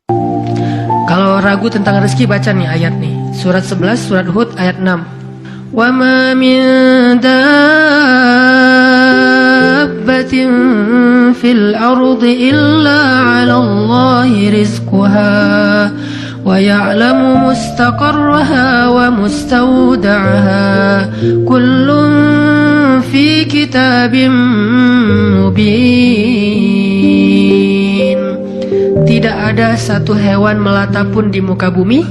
Kalau ragu tentang rezeki, baca nih ayat nih. Surat 11, surat Hud ayat 6. Wa ma min dabbatin fil ardi illa 'ala Allahi rizquha wa ya'lamu mustaqarraha wa mustawda'aha kullun fi kitabim mubin. Tidak ada satu hewan melata pun di muka bumi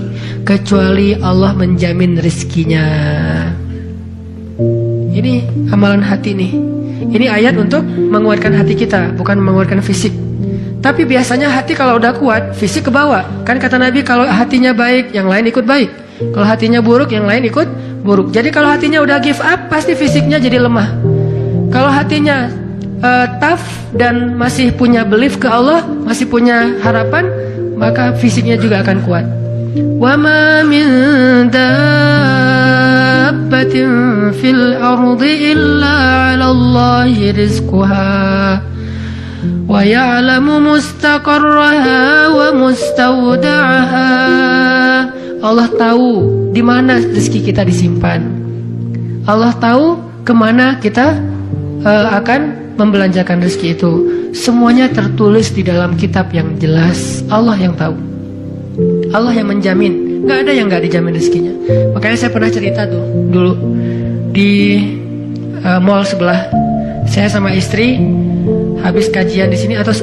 kecuali Allah menjamin rezekinya. Ini amalan hati nih. Ini ayat untuk menguatkan hati kita, bukan menguatkan fisik. Tapi biasanya hati kalau udah kuat, fisik ke bawah. Kan kata Nabi, kalau hatinya baik, yang lain ikut baik. Kalau hatinya buruk, yang lain ikut buruk. Jadi kalau hatinya udah give up, pasti fisiknya jadi lemah. Kalau hatinya tough dan masih punya belief ke Allah, masih punya harapan, maka fisiknya juga akan kuat. Wa ma min dabbatin fil ardi illa 'ala Allahi rizquha wa ya'lamu mustaqarraha wa mustawda'aha. Allah tahu di mana rezeki kita disimpan. Allah tahu kemana kita akan membelanjakan rezeki itu. Semuanya tertulis di dalam kitab yang jelas. Allah yang tahu, Allah yang menjamin. Gak ada yang gak dijamin rezekinya. Makanya saya pernah cerita tuh dulu di mall sebelah. Saya sama istri habis kajian di sini, atau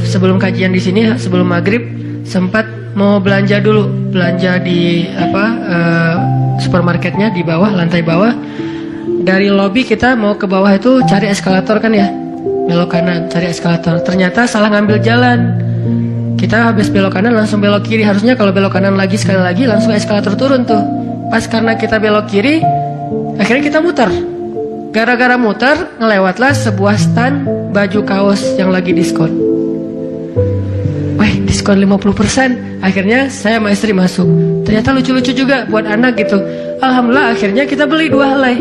sebelum kajian di sini, sebelum maghrib, sempat mau belanja dulu, belanja di supermarketnya di bawah, lantai bawah. Dari lobi kita mau ke bawah itu cari eskalator kan ya, belok kanan cari eskalator. Ternyata salah ngambil jalan. Kita habis belok kanan langsung belok kiri. Harusnya kalau belok kanan lagi sekali lagi langsung eskalator turun tuh. Pas karena kita belok kiri, akhirnya kita muter. Gara-gara muter, ngelewatlah sebuah stand baju kaos yang lagi diskon. Wih, diskon 50%. Akhirnya saya sama istri masuk. Ternyata lucu-lucu juga buat anak gitu. Alhamdulillah akhirnya kita beli 2 helai.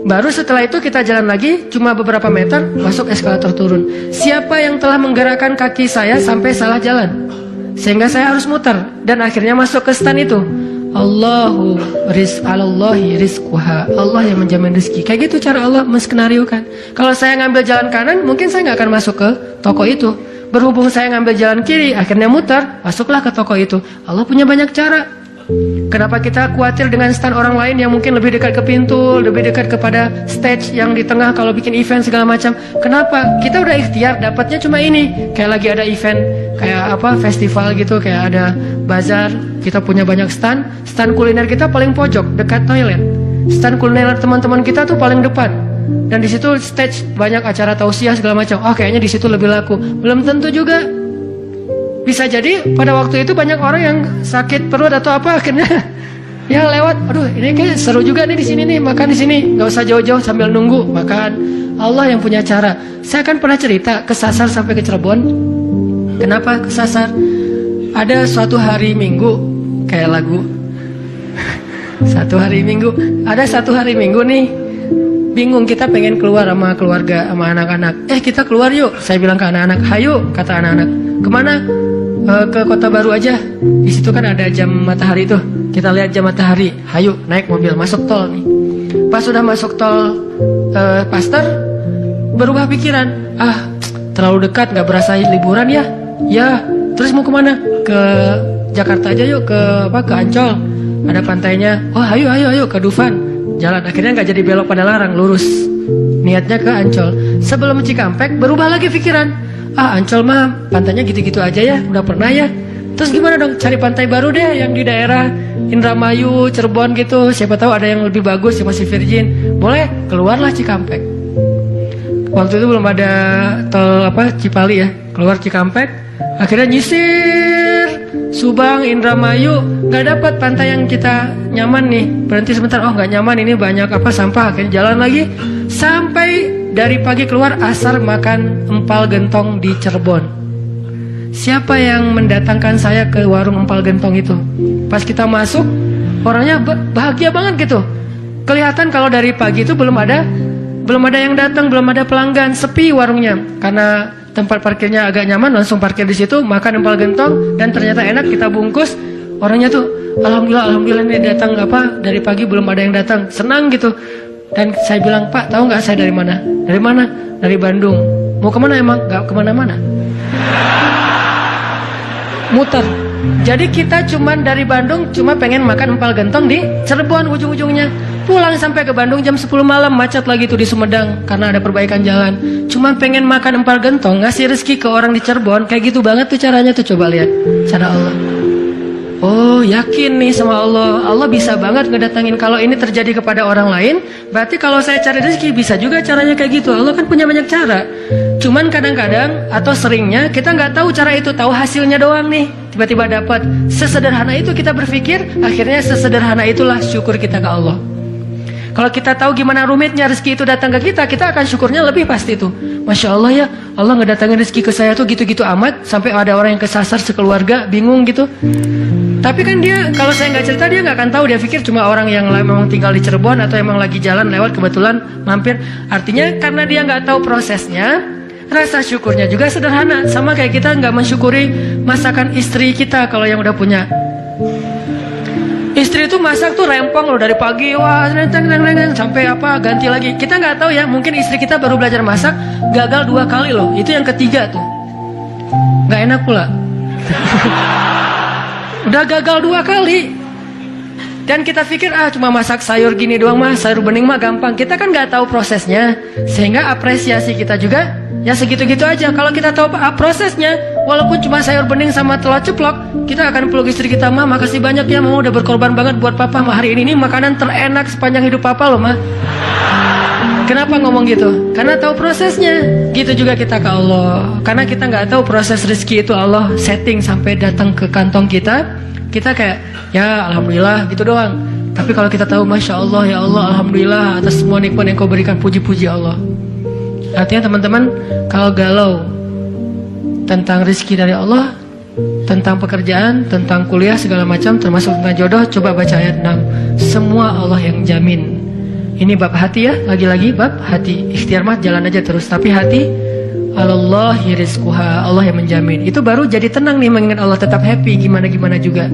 Baru setelah itu kita jalan lagi, cuma beberapa meter, masuk eskalator turun. Siapa yang telah menggerakkan kaki saya sampai salah jalan, sehingga saya harus muter, dan akhirnya masuk ke stand itu. Allahu rizqalallahi rizquha. Allah yang menjamin rezeki. Kayak gitu cara Allah menskenariokan. Kalau saya ngambil jalan kanan, mungkin saya nggak akan masuk ke toko itu. Berhubung saya ngambil jalan kiri, akhirnya muter, masuklah ke toko itu. Allah punya banyak cara. Kenapa kita khawatir dengan stand orang lain yang mungkin lebih dekat ke pintu, lebih dekat kepada stage yang di tengah kalau bikin event segala macam? Kenapa? Kita udah ikhtiar, dapatnya cuma ini. Kayak lagi ada event, kayak apa, festival gitu, kayak ada bazar, kita punya banyak stand. Stand kuliner kita paling pojok, dekat toilet. Stand kuliner teman-teman kita tuh paling depan. Dan di situ stage banyak acara tausiah segala macam. Oh, kayaknya di situ lebih laku. Belum tentu juga. Bisa jadi pada waktu itu banyak orang yang sakit perut atau apa, akhirnya ya lewat. Aduh, ini kayak seru juga nih di sini nih, makan di sini, nggak usah jauh-jauh sambil nunggu makan. Allah yang punya cara. Saya kan pernah cerita kesasar sampai ke Cirebon. Kenapa kesasar? Ada suatu hari Minggu, kayak lagu. Satu hari Minggu, ada satu hari Minggu nih, bingung, kita pengen keluar sama keluarga, sama anak-anak. Kita keluar yuk, saya bilang ke anak-anak. Hayu, kata anak-anak. Kemana? Ke Kota Baru aja. Di situ kan ada jam matahari tuh. Kita lihat jam matahari. Hayu, naik mobil, masuk tol nih. Pas sudah masuk tol Pasteur, berubah pikiran. Terlalu dekat, nggak berasa liburan ya. Ya, terus mau kemana? Ke Jakarta aja yuk, ke Ancol. Ada pantainya. Oh, ayo ke Dufan. Jalan, akhirnya nggak jadi belok pada larang, lurus. Niatnya ke Ancol. Sebelum Cikampek, berubah lagi pikiran. Ancol mah pantainya gitu-gitu aja ya, udah pernah ya. Terus gimana dong, cari pantai baru deh yang di daerah Indramayu, Cirebon gitu. Siapa tahu ada yang lebih bagus yang masih virgin. Boleh, keluarlah Cikampek. Waktu itu belum ada tol Cipali ya. Keluar Cikampek, akhirnya nyisir Subang, Indramayu, nggak dapat pantai yang kita nyaman nih. Berhenti sebentar, oh nggak nyaman, ini banyak sampah. Akhirnya jalan lagi sampai dari pagi keluar, asar makan empal gentong di Cirebon. Siapa yang mendatangkan saya ke warung empal gentong itu? Pas kita masuk, orangnya bahagia banget gitu. Kelihatan kalau dari pagi itu belum ada yang datang, belum ada pelanggan, sepi warungnya. Karena tempat parkirnya agak nyaman, langsung parkir di situ, makan empal gentong dan ternyata enak, kita bungkus. Orangnya tuh alhamdulillah ini datang apa dari pagi belum ada yang datang, senang gitu. Dan saya bilang, Pak, tahu nggak saya dari mana? Dari mana? Dari Bandung. Mau kemana emang? Nggak kemana-mana. Muter. Jadi kita cuman dari Bandung cuma pengen makan empal gentong di Cirebon ujung-ujungnya. Pulang sampai ke Bandung jam 10 malam, macet lagi tuh di Sumedang karena ada perbaikan jalan. Cuma pengen makan empal gentong, ngasih rezeki ke orang di Cirebon, kayak gitu banget tuh caranya tuh, coba lihat cara Allah. Oh, yakin nih sama Allah. Allah bisa banget ngedatangin. Kalau ini terjadi kepada orang lain, berarti kalau saya cari rezeki bisa juga caranya kayak gitu. Allah kan punya banyak cara. Cuman kadang-kadang atau seringnya kita nggak tahu cara itu, tahu hasilnya doang nih. Tiba-tiba dapat. Sesederhana itu kita berpikir, akhirnya sesederhana itulah syukur kita ke Allah. Kalau kita tahu gimana rumitnya rezeki itu datang ke kita, kita akan syukurnya lebih pasti tuh. Masya Allah ya, Allah ngedatangin rezeki ke saya tuh gitu-gitu amat, sampai ada orang yang kesasar sekeluarga, bingung gitu. Tapi kan dia, kalau saya nggak cerita, dia nggak akan tahu. Dia pikir cuma orang yang memang tinggal di Cirebon atau emang lagi jalan lewat kebetulan mampir. Artinya karena dia nggak tahu prosesnya, rasa syukurnya juga sederhana. Sama kayak kita nggak mensyukuri masakan istri kita kalau yang udah punya. Istri itu masak tuh rempong loh dari pagi, wah sampai apa ganti lagi. Kita nggak tahu ya, mungkin istri kita baru belajar masak, gagal 2 kali loh. Itu yang ketiga tuh, nggak enak pula. Udah gagal 2 kali. Dan kita pikir cuma masak sayur gini doang mah, sayur bening mah gampang. Kita kan nggak tahu prosesnya, sehingga apresiasi kita juga ya segitu-gitu aja. Kalau kita tahu prosesnya, walaupun cuma sayur bening sama telur ceplok, kita akan peluk istri kita, mah makasih banyak ya, mama udah berkorban banget buat papa, mah hari ini makanan terenak sepanjang hidup papa loh mah. Kenapa ngomong gitu? Karena tahu prosesnya. Gitu juga kita ke Allah. Karena kita nggak tahu proses rezeki itu Allah setting sampai datang ke kantong kita. Kita kayak ya alhamdulillah gitu doang. Tapi kalau kita tahu masya Allah ya Allah alhamdulillah atas semua nikmat yang kau berikan, puji-puji Allah. Artinya teman-teman, kalau galau tentang rezeki dari Allah, tentang pekerjaan, tentang kuliah segala macam, termasuk tentang jodoh, coba baca ayat 6. Semua Allah yang jamin. Ini bab hati ya, lagi-lagi bab hati. Ikhtiar mah jalan aja terus, tapi hati Allahi rizquha, Allah yang menjamin. Itu baru jadi tenang nih mengingat Allah, tetap happy gimana-gimana juga.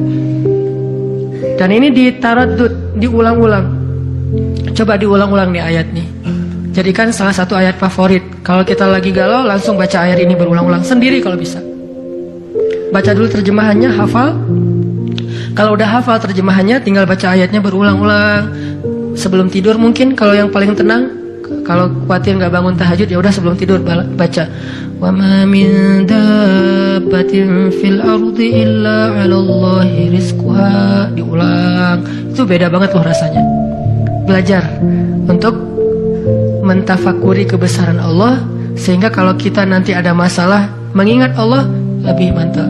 Dan ini ditaraddud, diulang-ulang. Coba diulang-ulang nih ayat nih. Jadikan salah satu ayat favorit. Kalau kita lagi galau, langsung baca ayat ini berulang-ulang sendiri kalau bisa. Baca dulu terjemahannya, hafal. Kalau udah hafal terjemahannya, tinggal baca ayatnya berulang-ulang. Sebelum tidur mungkin kalau yang paling tenang. Kalau khawatir nggak bangun tahajud, ya udah sebelum tidur baca. Wa ma min dabbatin fil ardi illa 'alallahi rizquha. Diulang. Itu beda banget loh rasanya. Belajar untuk mentafakuri kebesaran Allah, sehingga kalau kita nanti ada masalah mengingat Allah lebih mantap.